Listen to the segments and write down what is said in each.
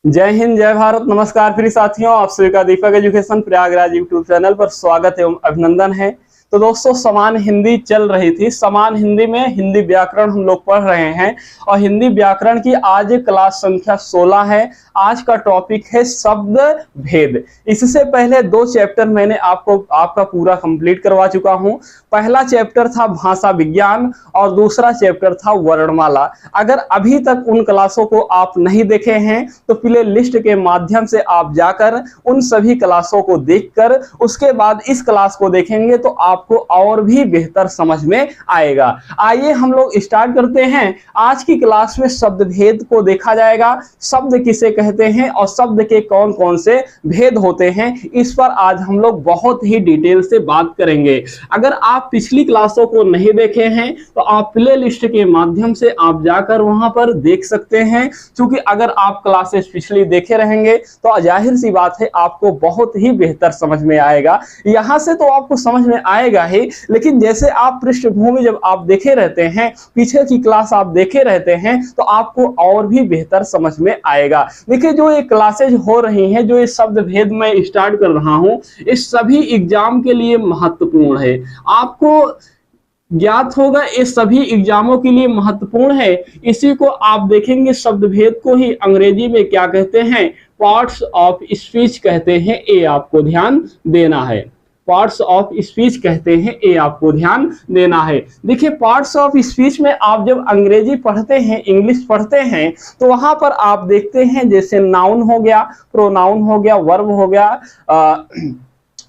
जय हिंद, जय भारत। नमस्कार प्रिय साथियों, आप सभी का दीपक एजुकेशन प्रयागराज यूट्यूब चैनल पर स्वागत एवं अभिनंदन है। तो दोस्तों, समान हिंदी चल रही थी। समान हिंदी में हिंदी व्याकरण हम लोग पढ़ रहे हैं और हिंदी व्याकरण की आज क्लास संख्या 16 है। आज का टॉपिक है शब्द भेद। इससे पहले 2 चैप्टर मैंने आपका पूरा कंप्लीट करवा चुका हूं। पहला चैप्टर था भाषा विज्ञान और दूसरा चैप्टर था वर्णमाला। अगर अभी तक उन क्लासों को आप नहीं देखे हैं तो प्ले लिस्ट के माध्यम से आप जाकर उन सभी क्लासों को देखकर उसके बाद इस क्लास को देखेंगे तो आपको और भी बेहतर समझ में आएगा। आइए हम लोग स्टार्ट करते हैं। आज की क्लास में शब्द भेद को देखा जाएगा। शब्द किसे कहते हैं और शब्द के कौन कौन से भेद होते हैं, इस पर आज हम लोग बहुत ही डिटेल से बात करेंगे। अगर आप पिछली क्लासों को नहीं देखे हैं तो आप प्ले लिस्ट के माध्यम से आप जाकर वहां पर देख सकते हैं, क्योंकि अगर आप क्लासेस पिछली देखे रहेंगे तो जाहिर सी बात है आपको बहुत ही बेहतर समझ में आएगा। यहां से तो आपको समझ में आएगा ही, लेकिन जैसे आप पृष्ठभूमि जब आप देखे रहते हैं, पीछे की क्लास आप देखे रहते हैं तो आपको और भी बेहतर समझ में आएगा। देखिए, जो ये क्लासेज हो रही हैं, जो ये शब्द भेद मैं स्टार्ट कर रहा हूं, इस सभी एग्जाम के लिए महत्वपूर्ण है। आपको ज्ञात होगा ये सभी एग्जामों के लिए महत्वपूर्ण है। इसी को आप देखेंगे, शब्द भेद को ही अंग्रेजी में क्या कहते हैं, पार्ट्स ऑफ स्पीच कहते हैं। ये आपको ध्यान देना है। पार्ट्स ऑफ स्पीच कहते हैं, ये आपको ध्यान देना है। देखिए, पार्ट्स ऑफ स्पीच में आप जब अंग्रेजी पढ़ते हैं, इंग्लिश पढ़ते हैं, तो वहां पर आप देखते हैं जैसे नाउन हो गया, प्रोनाउन हो गया, वर्ब हो गया,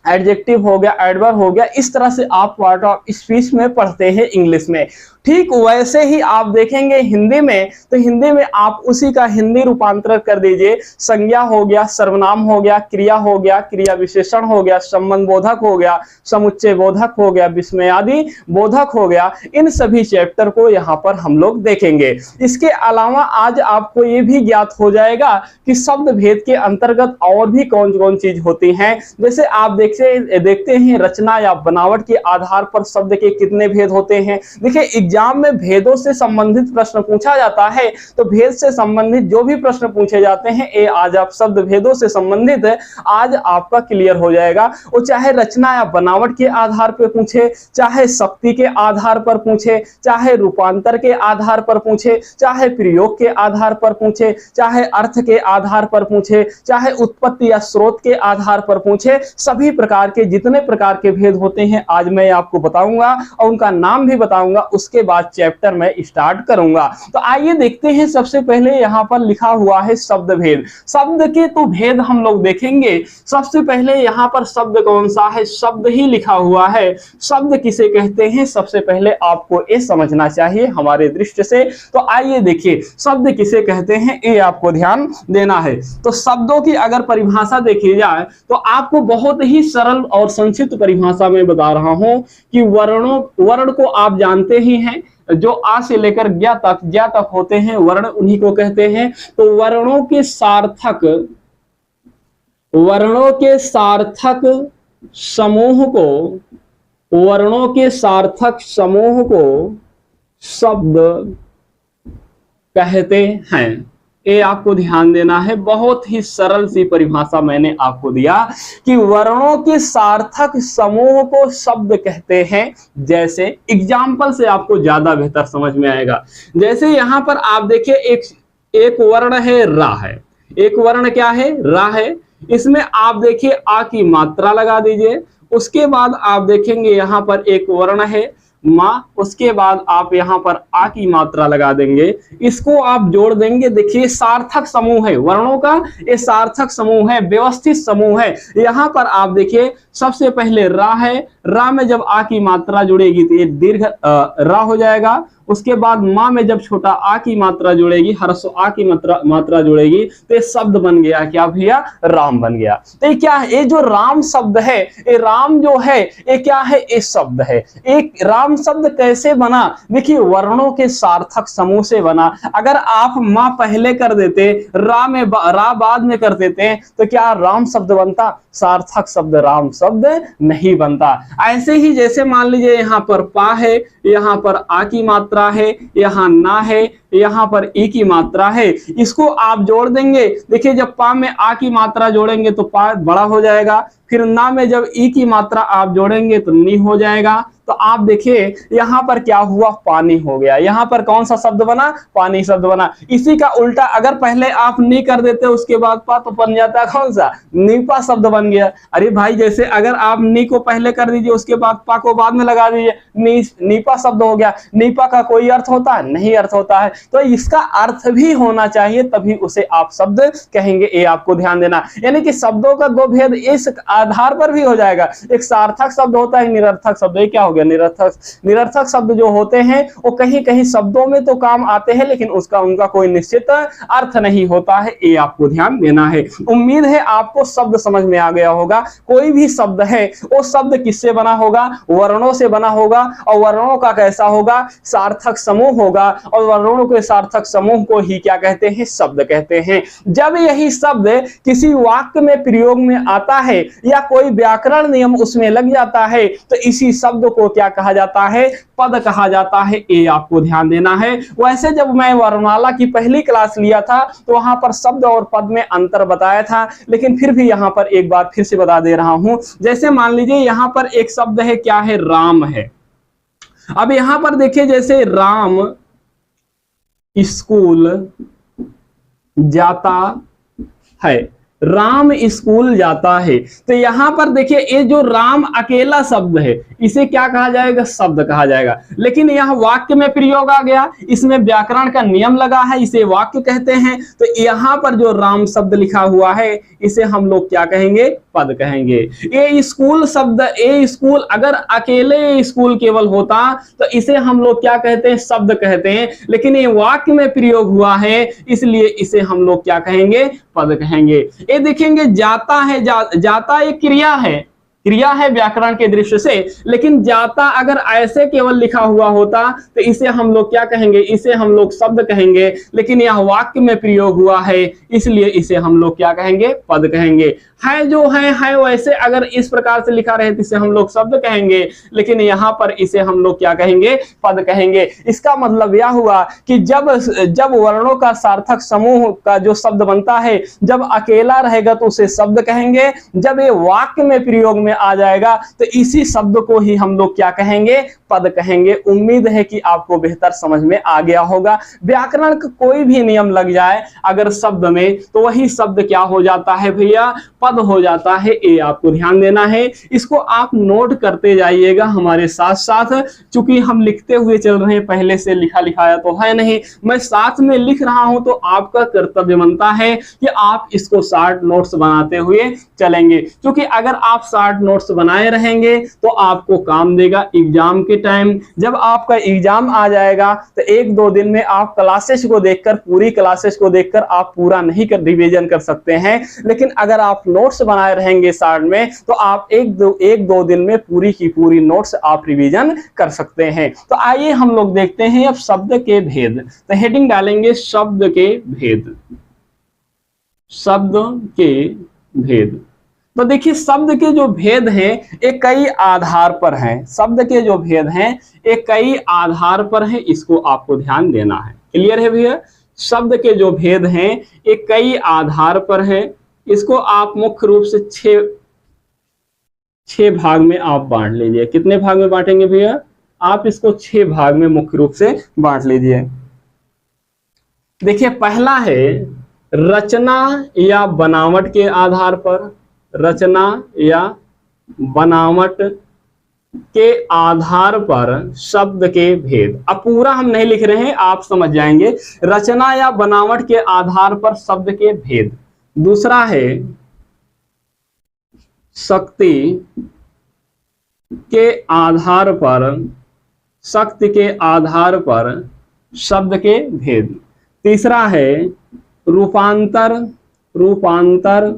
एडजेक्टिव हो गया, एडवर्ब हो गया। इस तरह से आप पार्ट ऑफ स्पीच में पढ़ते हैं इंग्लिश में। ठीक वैसे ही आप देखेंगे हिंदी में, तो हिंदी में आप उसी का हिंदी रूपांतर कर दीजिए। संज्ञा हो गया, सर्वनाम हो गया, क्रिया हो गया, क्रिया विशेषण हो गया, संबंध बोधक हो गया, समुच्चय बोधक हो गया, विस्मयादि बोधक हो गया। इन सभी चैप्टर को यहाँ पर हम लोग देखेंगे। इसके अलावा आज आपको ये भी ज्ञात हो जाएगा कि शब्द भेद के अंतर्गत और भी कौन कौन चीज होती हैं। जैसे आप देखते हैं रचना या बनावट के आधार पर शब्द के कितने भेद होते हैं। देखिए, एग्जाम में भेदों से संबंधित प्रश्न पूछा जाता है, तो भेद से संबंधित जो भी प्रश्न पूछे जाते हैं, ये आज आप शब्द भेदों से संबंधित आज आपका क्लियर हो जाएगा। वो चाहे रचना या बनावट के आधार पर पूछे, चाहे शक्ति के आधार पर पूछे, चाहे रूपांतर के आधार पर पूछे, चाहे प्रयोग के आधार पर पूछे, चाहे अर्थ के आधार पर पूछे, चाहे उत्पत्ति या स्रोत के आधार पर पूछे, सभी प्रकार के जितने प्रकार के भेद होते हैं आज मैं आपको बताऊंगा और उनका नाम भी बताऊंगा। उसके बाद चैप्टर में स्टार्ट करूंगा। तो आइए देखते हैं। सबसे पहले यहां पर लिखा हुआ है शब्द भेद। शब्द के तो भेद हम लोग देखेंगे। सबसे पहले यहां पर शब्द कौन सा है, शब्द ही लिखा हुआ है। शब्द किसे कहते हैं, सबसे पहले आपको ये समझना चाहिए हमारे दृष्टि से। तो आइए देखिए, शब्द किसे कहते हैं ये आपको ध्यान देना है। तो शब्दों की अगर परिभाषा देखी जाए तो आपको बहुत ही सरल और संक्षिप्त परिभाषा में बता रहा हूं कि वर्ण को आप जानते ही हैं, जो आ से लेकर ज्ञ तक होते हैं, वर्ण उन्हीं को कहते हैं। तो वर्णों के सार्थक समूह को शब्द कहते हैं। ये आपको ध्यान देना है। बहुत ही सरल सी परिभाषा मैंने आपको दिया कि वर्णों के सार्थक समूह को शब्द कहते हैं। जैसे एग्जाम्पल से आपको ज्यादा बेहतर समझ में आएगा। जैसे यहां पर आप देखिए, एक वर्ण है रा है। एक वर्ण क्या है, रा है। इसमें आप देखिए आ की मात्रा लगा दीजिए। उसके बाद आप देखेंगे यहां पर एक वर्ण है माँ, उसके बाद आप यहां पर आ की मात्रा लगा देंगे। इसको आप जोड़ देंगे। देखिए, सार्थक समूह है वर्णों का, ये सार्थक समूह है, व्यवस्थित समूह है। यहां पर आप देखिए, सबसे पहले रा है। रा में जब आ की मात्रा जुड़ेगी तो ये दीर्घ रा हो जाएगा। उसके बाद माँ में जब छोटा आ की मात्रा जुड़ेगी, ह्रस्व आ की मात्रा जुड़ेगी, तो ये शब्द बन गया क्या भैया, राम बन गया। तो ये क्या है, ये जो राम शब्द है, ये राम जो है ये क्या है, ये शब्द है। एक राम शब्द कैसे बना, देखिए वर्णों के सार्थक समूह से बना। अगर आप माँ पहले कर देते, रा बाद में कर देते, तो क्या राम शब्द बनता, सार्थक शब्द राम शब्द नहीं बनता। ऐसे ही जैसे मान लीजिए यहाँ पर पा है, यहाँ पर आ की मात्रा है, यहाँ ना है, यहाँ पर ई की मात्रा है, इसको आप जोड़ देंगे। देखिए जब पा में आ की मात्रा जोड़ेंगे तो पा बड़ा हो जाएगा, फिर ना में जब ई की मात्रा आप जोड़ेंगे तो नी हो जाएगा। तो आप देखिए यहाँ पर क्या हुआ, पानी हो गया। यहाँ पर कौन सा शब्द बना, पानी शब्द बना। इसी का उल्टा अगर पहले आप नी कर देते उसके बाद पा तो बन जाता कौन सा, नीपा शब्द बन गया। अरे भाई जैसे अगर आप नी को पहले कर दीजिए उसके बाद पा को बाद में लगा दीजिए, नीपा शब्द हो गया। नीपा का कोई अर्थ होता है, नहीं अर्थ होता है। तो इसका अर्थ भी होना चाहिए तभी उसे आप शब्द कहेंगे, ये आपको ध्यान देना। यानी कि शब्दों का दो भेद इस आधार पर भी हो जाएगा, एक सार्थक शब्द होता है, निरर्थक शब्द। ये क्या हो गया, निरर्थक शब्द जो होते हैं वो कहीं कहीं शब्दों में तो काम आते हैं लेकिन उनका कोई निश्चित अर्थ नहीं होता है, ये आपको ध्यान देना है। उम्मीद है आपको शब्द समझ में आ गया होगा। कोई भी शब्द है वो शब्द किससे बना होगा, वर्णों से बना होगा, और वर्णों का कैसा होगा, सार्थक समूह होगा, और वर्णों के सार्थक समूह को ही क्या कहते हैं, शब्द कहते हैं। जब यही शब्द किसी वाक्य में प्रयोग में आता है या कोई व्याकरण नियम उसमें लग जाता है तो इसी शब्द को क्या कहा जाता है, पद कहा जाता है, ये आपको ध्यान देना है। वैसे जब मैं वर्णमाला की पहली क्लास लिया था तो वहां पर शब्द और पद में अंतर बताया था, लेकिन फिर भी यहां पर एक बार फिर से बता दे रहा हूं। जैसे मान लीजिए यहां पर एक शब्द है, क्या है, राम है। अब यहां पर देखिए जैसे राम स्कूल जाता है, राम स्कूल जाता है। तो यहां पर देखिए ये जो राम अकेला शब्द है इसे क्या कहा जाएगा, शब्द कहा जाएगा। लेकिन यह वाक्य में प्रयोग आ गया, इसमें व्याकरण का नियम लगा है, इसे वाक्य कहते हैं। तो यहां पर जो राम शब्द लिखा हुआ है इसे हम लोग क्या कहेंगे, पद कहेंगे। ये स्कूल शब्द, ये स्कूल अगर अकेले स्कूल केवल होता तो इसे हम लोग क्या कहते हैं, शब्द कहते हैं। लेकिन ये वाक्य में प्रयोग हुआ है इसलिए इसे हम लोग क्या कहेंगे, पद कहेंगे। ये देखेंगे जाता है, जाता एक क्रिया है, क्रिया है व्याकरण के दृष्टि से। लेकिन जाता अगर ऐसे केवल लिखा हुआ होता तो इसे हम लोग क्या कहेंगे, इसे हम लोग शब्द कहेंगे। लेकिन यह वाक्य में प्रयोग हुआ है इसलिए इसे हम लोग क्या कहेंगे, पद कहेंगे। है जो है वैसे अगर इस प्रकार से लिखा रहे तो इसे हम लोग शब्द कहेंगे, लेकिन यहाँ पर इसे हम लोग क्या कहेंगे, पद कहेंगे। इसका मतलब यह हुआ कि जब वर्णों का सार्थक समूह का जो शब्द बनता है, जब अकेला रहेगा तो उसे शब्द कहेंगे, जब ये वाक्य में प्रयोग में आ जाएगा तो इसी शब्द को ही हम लोग क्या कहेंगे, पद कहेंगे। उम्मीद है कि आपको बेहतर समझ में आ गया होगा। व्याकरण का कोई भी नियम लग जाए अगर शब्द में तो वही शब्द क्या हो जाता है भैया, पद हो जाता है। ये आपको ध्यान देना है, इसको आप नोट करते जाइएगा हमारे साथ साथ। चूंकि हम लिखते हुए चल रहे हैं, पहले से लिखा लिखाया तो है नहीं, मैं साथ में लिख रहा हूं तो आपका कर्तव्य बनता है कि आप इसको शॉर्ट नोट्स बनाते हुए चलेंगे। क्योंकि अगर आप शॉर्ट नोट्स बनाए रहेंगे तो आपको काम देगा एग्जाम के टाइम। जब आपका एग्जाम आ जाएगा तो एक दो दिन में आप क्लासेस को देखकर, पूरी क्लासेस को देखकर आप पूरा नहीं कर रिवीजन कर सकते हैं। लेकिन अगर आप नोट्स बनाए रहेंगे शॉर्ट में तो आप एक दो दिन में पूरी की पूरी नोट्स आप रिवीजन कर सकते हैं। तो आइए हम लोग देखते हैं अब शब्द के भेद। तो हेडिंग डालेंगे शब्द के भेद, शब्द के भेद। तो देखिए शब्द के जो भेद हैं एक कई आधार पर हैं, शब्द के जो भेद हैं एक कई आधार पर हैं, इसको आपको ध्यान देना है। क्लियर है भैया, शब्द के जो भेद हैं एक कई आधार पर हैं। इसको आप मुख्य रूप से छह भाग में आप बांट लीजिए। कितने भाग में बांटेंगे भैया, आप इसको 6 भाग में मुख्य रूप से बांट लीजिए। देखिए पहला है रचना या बनावट के आधार पर, रचना या बनावट के आधार पर शब्द के भेद। अब पूरा हम नहीं लिख रहे हैं, आप समझ जाएंगे। रचना या बनावट के आधार पर शब्द के भेद। दूसरा है शक्ति के आधार पर, शक्ति के आधार पर शब्द के भेद। तीसरा है रूपांतर, रूपांतर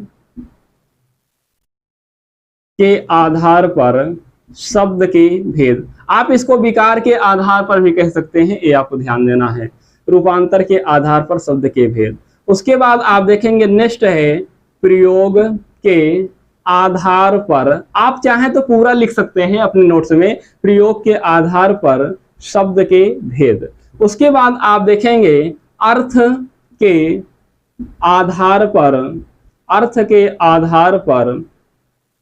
के आधार पर शब्द के भेद। आप इसको विकार के आधार पर भी कह सकते हैं, ये आपको ध्यान देना है। रूपांतर के आधार पर शब्द के भेद। उसके बाद आप देखेंगे नेक्स्ट है प्रयोग के आधार पर। आप चाहें तो पूरा लिख सकते हैं अपने नोट्स में, प्रयोग के आधार पर शब्द के भेद। उसके बाद आप देखेंगे अर्थ के आधार पर, अर्थ के आधार पर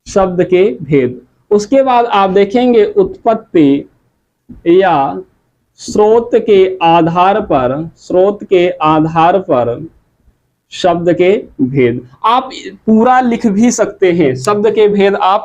शब्द के भेद। उसके बाद आप देखेंगे उत्पत्ति या स्रोत के आधार पर, स्रोत के आधार पर शब्द के भेद। आप पूरा लिख भी सकते हैं, शब्द के भेद आप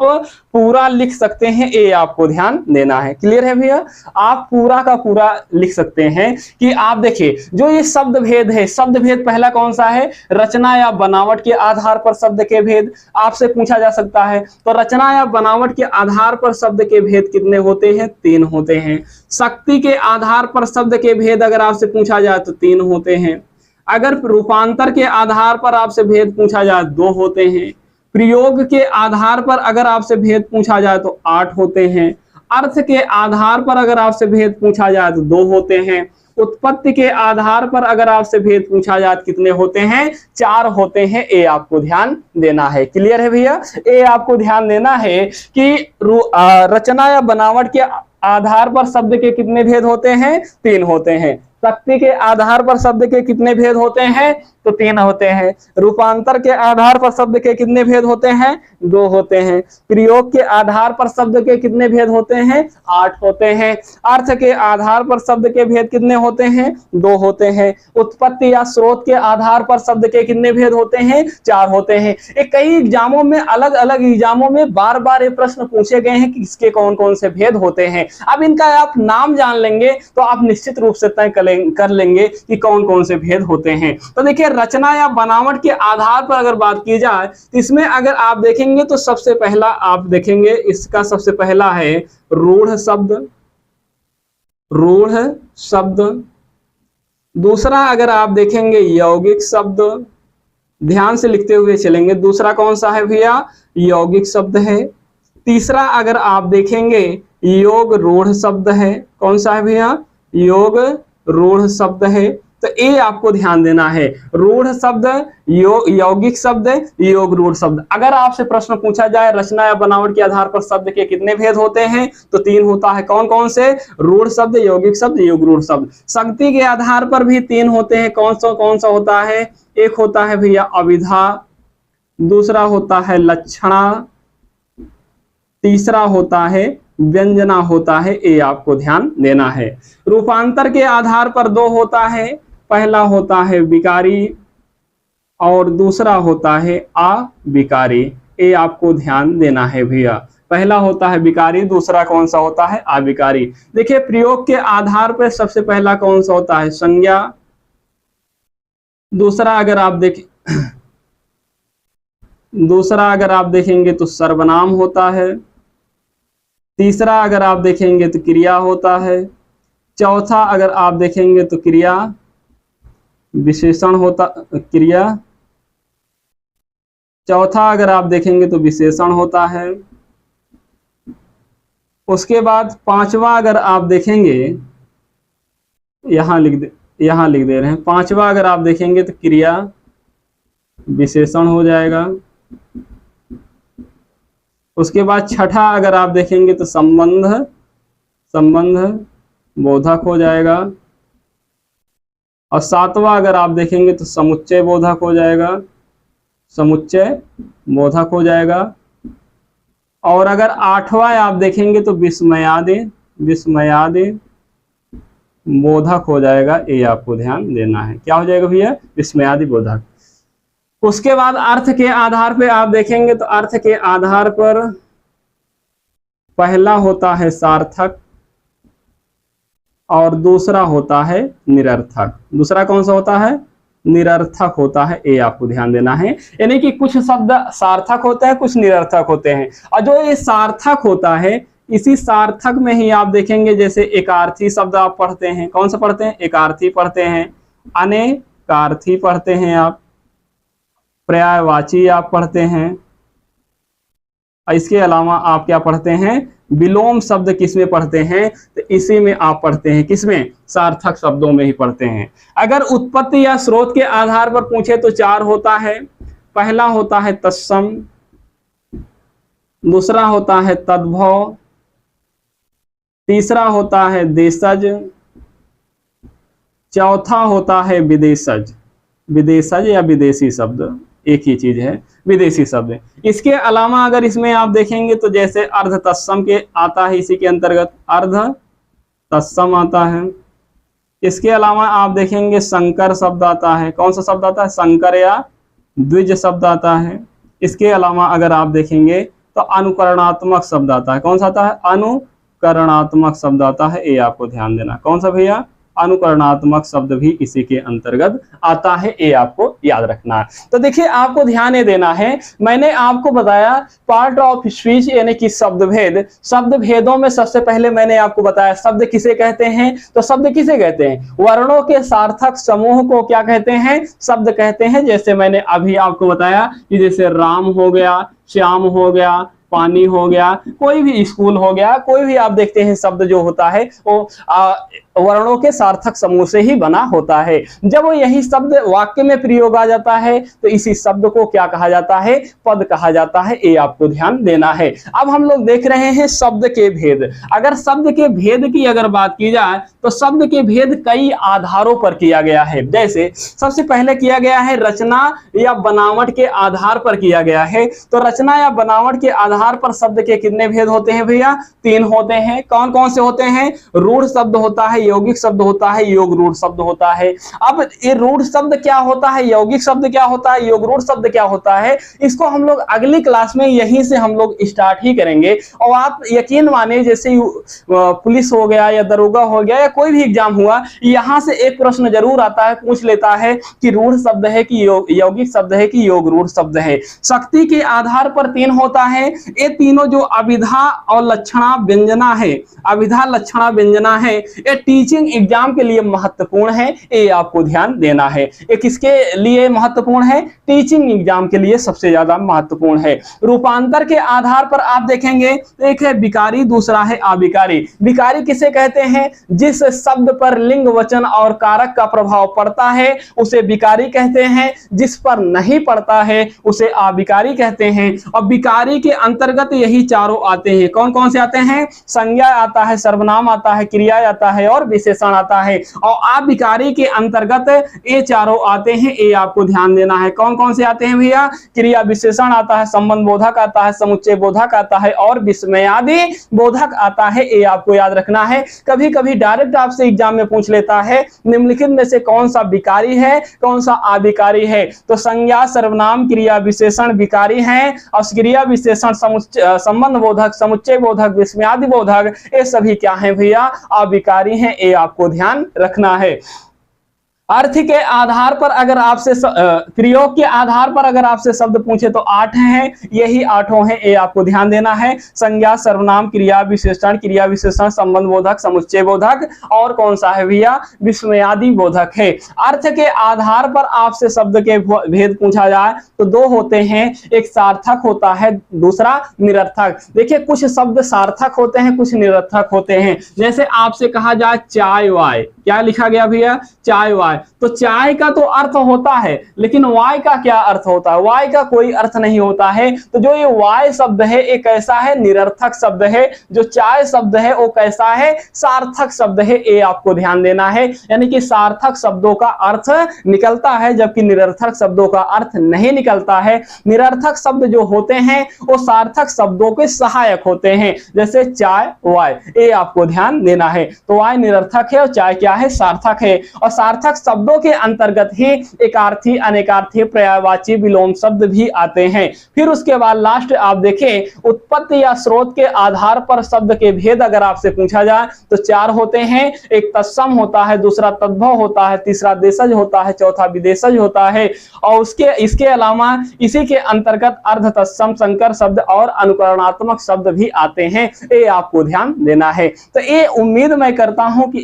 पूरा लिख सकते हैं, ये आपको ध्यान देना है। क्लियर है भैया? आप पूरा का पूरा लिख सकते हैं कि आप देखिए जो ये शब्द भेद है, शब्द भेद पहला कौन सा है? रचना या बनावट के आधार पर शब्द के भेद आपसे पूछा जा सकता है। तो रचना या बनावट के आधार पर शब्द के भेद कितने होते हैं? 3 होते हैं। शक्ति के आधार पर शब्द के भेद अगर आपसे पूछा जाए तो 3 होते हैं। अगर रूपांतर के आधार पर आपसे भेद पूछा जाए 2 होते हैं। प्रयोग के आधार पर अगर आपसे भेद पूछा जाए तो 8 होते हैं। अर्थ के आधार पर अगर आपसे भेद पूछा जाए तो 2 होते हैं। उत्पत्ति के आधार पर अगर आपसे भेद पूछा जाए तो कितने होते हैं? 4 होते हैं। ये आपको ध्यान देना है। क्लियर है भैया? ये आपको ध्यान देना है कि रचना या बनावट के आधार पर शब्द के कितने भेद होते हैं? 3 होते हैं। शक्ति के आधार पर शब्द के कितने भेद होते हैं? तो 3 होते हैं। रूपांतर के आधार पर शब्द के कितने भेद होते हैं? 2 होते हैं। प्रयोग के आधार पर शब्द के कितने भेद होते हैं? 8 होते हैं। अर्थ के आधार पर शब्द के भेद कितने होते हैं? 2 होते हैं। उत्पत्ति या स्रोत के आधार पर शब्द के कितने भेद होते हैं? 4 होते हैं। ये कई एग्जामों में, अलग अलग एग्जामों में बार बार ये प्रश्न पूछे गए हैं कि इसके कौन कौन से भेद होते हैं। अब इनका आप नाम जान लेंगे तो आप निश्चित रूप से तय कर लेंगे कि कौन कौन से भेद होते हैं। तो देखिए रचना या बनावट के आधार पर अगर बात की जाए तो इसमें अगर आप देखेंगे तो सबसे पहला आप देखेंगे, इसका सबसे पहला है रूढ़ शब्द, रूढ़ शब्द। दूसरा अगर आप देखेंगे यौगिक शब्द, ध्यान से लिखते हुए चलेंगे। दूसरा कौन सा है भैया? यौगिक शब्द है। तीसरा अगर आप देखेंगे योग रूढ़ शब्द है। कौन सा है भैया? योग रूढ़ शब्द है। तो ये आपको ध्यान देना है। रूढ़ शब्द, यौगिक शब्द, योग रूढ़ शब्द। अगर आपसे प्रश्न पूछा जाए रचना या बनावट के आधार पर शब्द के कितने भेद होते हैं तो 3 होता है। कौन कौन से? रूढ़ शब्द, यौगिक शब्द, योग रूढ़ शब्द। शक्ति के आधार पर भी 3 होते हैं। कौन सा होता है? एक होता है भैया अभिधा, दूसरा होता है लक्षणा, तीसरा होता है व्यंजना होता है। ये आपको ध्यान देना है। रूपांतर के आधार पर 2 होता है। पहला होता है विकारी और दूसरा होता है अविकारी। ये आपको ध्यान देना है भैया। पहला होता है विकारी, दूसरा कौन सा होता है? अविकारी। देखिए प्रयोग के आधार पर सबसे पहला कौन सा होता है? संज्ञा। दूसरा अगर आप देखेंगे तो सर्वनाम होता है। तीसरा अगर आप देखेंगे तो क्रिया होता है। चौथा अगर आप देखेंगे तो क्रिया विशेषण होता, क्रिया। चौथा अगर आप देखेंगे तो विशेषण होता है। उसके बाद पांचवा अगर आप देखेंगे, यहां लिख दे रहे हैं। पांचवा अगर आप देखेंगे तो क्रिया विशेषण हो जाएगा। उसके बाद छठा अगर आप देखेंगे तो संबंध बोधक हो जाएगा। और सातवां अगर आप देखेंगे तो समुच्चय बोधक हो जाएगा, समुच्चय बोधक हो जाएगा। और अगर आठवां आप देखेंगे तो विस्मयादि बोधक हो जाएगा। ये आपको ध्यान देना है। क्या हो जाएगा भैया? विस्मयादि बोधक। उसके बाद अर्थ के आधार पे आप देखेंगे तो अर्थ के आधार पर पहला होता है सार्थक और दूसरा होता है निरर्थक। दूसरा कौन सा होता है? निरर्थक होता है। ये आपको ध्यान देना है। यानी कि कुछ शब्द सार्थक होते हैं, कुछ निरर्थक होते हैं। और जो ये सार्थक होता है, इसी सार्थक में ही आप देखेंगे जैसे एकार्थी शब्द आप पढ़ते हैं। कौन सा पढ़ते हैं? एकार्थी पढ़ते हैं। अनेकार्थी पढ़ते हैं आप। पर्यायवाची आप पढ़ते हैं। इसके अलावा आप क्या पढ़ते हैं? विलोम शब्द किसमें पढ़ते हैं? तो इसी में आप पढ़ते हैं। किसमें? सार्थक शब्दों में ही पढ़ते हैं। अगर उत्पत्ति या स्रोत के आधार पर पूछे तो 4 होता है। पहला होता है तत्सम, दूसरा होता है तद्भव, तीसरा होता है देशज, चौथा होता है विदेशज। विदेशज या विदेशी शब्द एक ही चीज है, विदेशी शब्द। इसके अलावा अगर इसमें आप देखेंगे तो जैसे अर्ध तत्सम के आता है, इसी के अंतर्गत अर्ध तत्सम आता है। इसके अलावा आप देखेंगे संकर शब्द आता है। कौन सा शब्द आता है? संकर या द्विज शब्द आता है। इसके अलावा अगर आप देखेंगे तो अनुकरणात्मक शब्द आता है। कौन सा आता है? अनुकरणात्मक शब्द आता है। ये आपको ध्यान देना। कौन सा भैया? अनुकरणात्मक शब्द भी इसी के अंतर्गत आता है, ये आपको याद रखना है। तो देखिए आपको ध्यान देना है, मैंने आपको बताया पार्ट ऑफ स्पीच यानी कि शब्द भेद। शब्द भेदों में सबसे पहले मैंने आपको बताया शब्द किसे कहते हैं। तो शब्द किसे कहते हैं? वर्णों के सार्थक समूह को क्या कहते हैं? शब्द कहते हैं। जैसे मैंने अभी आपको बताया कि जैसे राम हो गया, श्याम हो गया, पानी हो गया, कोई भी स्कूल हो गया, कोई भी आप देखते हैं शब्द जो होता है वो वर्णों के सार्थक समूह से ही बना होता है। जब वो यही शब्द वाक्य में प्रयोग आ जाता है तो इसी शब्द को क्या कहा जाता है? पद कहा जाता है। ये आपको ध्यान देना है। अब हम लोग देख रहे हैं शब्द के भेद। अगर शब्द के भेद की अगर बात की जाए तो शब्द के भेद कई आधारों पर किया गया है। जैसे सबसे पहले किया गया है रचना या बनावट के आधार पर किया गया है। तो रचना या बनावट के आधार पर शब्द के कितने भेद होते हैं भैया? 3 होते हैं। कौन कौन से होते हैं? रूढ़ शब्द होता है, यौगिक शब्द होता है, योग रूढ़ शब्द होता है। अब ये रूढ़ शब्द क्या होता है, यौगिक शब्द क्या होता है, योग रूढ़ शब्द क्या होता है, इसको हम लोग अगली क्लास में यहीं से हम लोग स्टार्ट ही करेंगे। और आप यकीन माने जैसे पुलिस हो गया या दरोगा हो गया या कोई भी एग्जाम हुआ, यहां से एक प्रश्न जरूर आता है, पूछ लेता है कि रूढ़ शब्द है कि यौगिक शब्द है कि योग रूढ़ शब्द है। शक्ति के आधार पर 3 होता है। ये तीनों जो अभिधा और लक्षणा व्यंजना है, अभिधा लक्षणा व्यंजना है, ये टीचिंग एग्जाम के लिए महत्वपूर्ण है। ये आपको ध्यान देना है। ये किसके लिए महत्वपूर्ण है? टीचिंग एग्जाम के लिए सबसे ज्यादा महत्वपूर्ण है। रूपांतर के आधार पर आप देखेंगे, एक है विकारी, दूसरा है अविकारी। विकारी किसे कहते हैं? जिस शब्द पर लिंग, वचन और कारक का प्रभाव पड़ता है उसे विकारी कहते हैं। जिस पर नहीं पड़ता है उसे अविकारी कहते हैं। और विकारी के अंतर्गत यही चारों आते हैं। कौन कौन से आते हैं? संज्ञा आता है, सर्वनाम आता है, क्रिया आता है और विशेषण आता है। और अविकारी के अंतर्गत ये चारों आते हैं। ये आपको ध्यान देना है। कौन कौन से आते हैं भैया? क्रिया विशेषण आता है, संबंध बोधक आता है, समुच्चय बोधक आता है और विस्मयादि बोधक आता है। ये आपको याद रखना है। कभी कभी डायरेक्ट आपसे एग्जाम में पूछ लेता है निम्नलिखित में से कौन सा विकारी है, कौन सा अविकारी है। तो संज्ञा, सर्वनाम, क्रिया विशेषण विकारी है और क्रिया विशेषण संबंध बोधक, समुच्चय बोधक, विस्मयादि बोधक, ये सभी क्या है भैया? अविकारी हैं। ये आपको ध्यान रखना है। अर्थ के आधार पर अगर आपसे प्रयोग के आधार पर अगर आपसे शब्द पूछे तो 8 हैं। यही 8 हैं। ये आपको ध्यान देना है। संज्ञा, सर्वनाम, क्रिया विशेषण, संबंध बोधक, समुच्चय बोधक और कौन सा है भैया? विस्मयादि बोधक है। अर्थ के आधार पर आपसे शब्द के भेद पूछा जाए तो 2 होते हैं। एक सार्थक होता है, दूसरा निरर्थक। देखिए कुछ शब्द सार्थक होते हैं, कुछ निरर्थक होते हैं। जैसे आपसे कहा जाए चाय वाय, क्या लिखा गया भैया? चाय वाय। तो चाय का तो अर्थ होता है, लेकिन वाय का क्या अर्थ होता है? वाय का कोई अर्थ नहीं होता है। तो जो ये वाय शब्द है ये कैसा है? निरर्थक शब्द है। जो चाय शब्द है वो कैसा है? सार्थक शब्द है। ये आपको ध्यान देना है। यानी कि सार्थक शब्दों का अर्थ निकलता है जबकि निरर्थक शब्दों का अर्थ नहीं निकलता है। निरर्थक शब्द जो होते हैं वो सार्थक शब्दों के सहायक होते हैं। जैसे चाय वाय, ये आपको ध्यान देना है। तो वाय निरर्थक है और चाय क्या है? सार्थक है। और सार्थक शब्दों के अंतर्गत ही एकार्थी, अनेकार्थी, पर्यायवाची, विलोम शब्द भी आते हैं। फिर उसके बाद लास्ट आप देखें उत्पत्ति या स्रोत के आधार पर शब्द के भेद अगर आपसे पूछा जाए तो 4 होते हैं। एक तत्सम होता है, दूसरा तद्भव होता है, तीसरा देशज होता है, चौथा विदेशज होता है। और इसके अलावा इसी के अंतर्गत अर्ध तत्सम, संकर शब्द और अनुकरणात्मक शब्द भी आते हैं। ये आपको ध्यान देना है। तो ये उम्मीद मैं करता हूं कि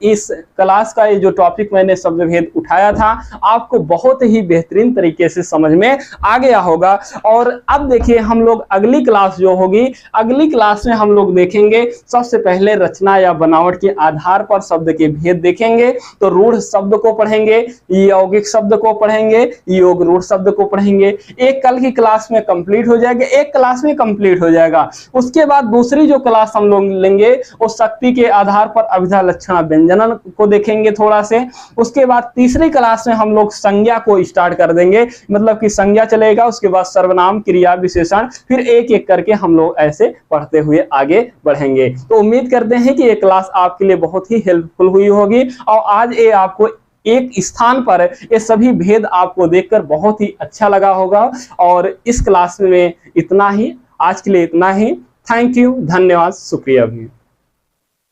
इस क्लास का ये जो टॉपिक मैंने शब्द भेद उठाया था आपको बहुत ही बेहतरीन तरीके से समझ में आ गया होगा। और अब देखिए हम लोग अगली क्लास जो होगी, अगली क्लास में हम लोग देखेंगे सबसे पहले रचना या बनावट के आधार पर शब्द के भेद देखेंगे। तो रूढ़ शब्द को पढ़ेंगे, यौगिक शब्द को पढ़ेंगे, योग रूढ़ शब्द को पढ़ेंगे। एक कल की क्लास में कंप्लीट हो जाएगा, एक क्लास में कंप्लीट हो जाएगा। उसके बाद दूसरी जो क्लास हम लोग लेंगे वो शक्ति के आधार पर अभिधा लक्षणा व्यंजन व्यंजनन को देखेंगे थोड़ा से। उसके बाद तीसरी क्लास में हम लोग संज्ञा को स्टार्ट कर देंगे, मतलब कि संज्ञा चलेगा, उसके बाद सर्वनाम, क्रिया, विशेषण, फिर एक एक करके हम लोग ऐसे पढ़ते हुए आगे बढ़ेंगे। तो उम्मीद करते हैं कि ये क्लास आपके लिए बहुत ही हेल्पफुल हुई होगी और आज ये आपको एक स्थान पर ये सभी भेद आपको देखकर बहुत ही अच्छा लगा होगा। और इस क्लास में इतना ही, आज के लिए इतना ही। थैंक यू, धन्यवाद, शुक्रिया भी।